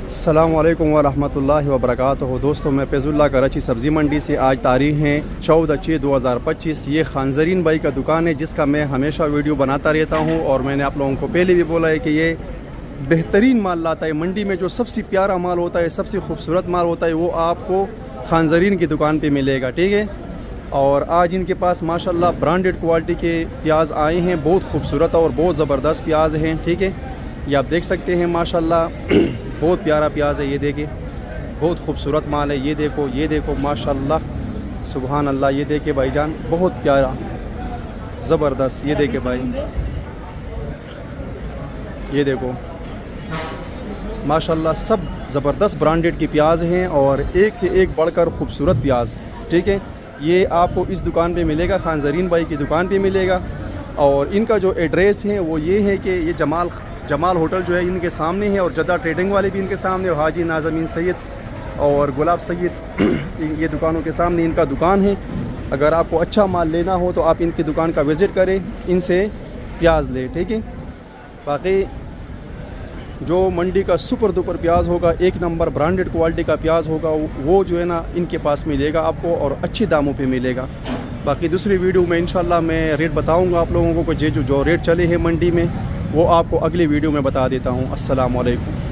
अस्सलामु अलैकुम वरहमतुल्लाहि वबरकातुहू। दोस्तों, मैं फैज़ुल्लाह कराची सब्ज़ी मंडी से आज तारीख़ हैं 14/6/2025। ये खानजरीन भाई का दुकान है जिसका मैं हमेशा वीडियो बनाता रहता हूँ और मैंने आप लोगों को पहले भी बोला है कि ये बेहतरीन माल लाता है। मंडी में जो सबसे प्यारा माल होता है, सबसे खूबसूरत माल होता है, वो आपको खानजरीन की दुकान पर मिलेगा। ठीक है। और आज इनके पास माशाल्लाह ब्रांडेड क्वालिटी के प्याज आए हैं, बहुत खूबसूरत और बहुत ज़बरदस्त प्याज हैं। ठीक है, ये आप देख सकते हैं माशाल्लाह बहुत प्यारा प्याज है। ये देखिए, बहुत खूबसूरत माल है। ये देखो माशाल्लाह, सुभान अल्लाह। ये देखिए भाईजान, बहुत प्यारा ज़बरदस्त। ये देखिए भाई, ये देखो माशाल्लाह, सब ज़बरदस्त ब्रांडेड की प्याज हैं और एक से एक बढ़कर खूबसूरत प्याज। ठीक है, ये आपको इस दुकान पे मिलेगा, खानजरीन भाई की दुकान पे मिलेगा। और इनका जो एड्रेस है वो ये है कि ये जमाल होटल जो है इनके सामने है, और जद्दा ट्रेडिंग वाले भी इनके सामने, और हाजी नाज़मीन सैयद और गुलाब सैयद, ये दुकानों के सामने इनका दुकान है। अगर आपको अच्छा माल लेना हो तो आप इनकी दुकान का विज़िट करें, इनसे प्याज लें। ठीक है, बाकी जो मंडी का सुपर दुपर प्याज होगा, एक नंबर ब्रांडेड क्वालिटी का प्याज होगा, वो जो है ना इनके पास मिलेगा आपको, और अच्छे दामों पे मिलेगा। बाकी दूसरी वीडियो में इंशाल्लाह मैं रेट बताऊंगा आप लोगों को, जो रेट चले हैं मंडी में वो आपको अगली वीडियो में बता देता हूँ। अस्सलाम वालेकुम।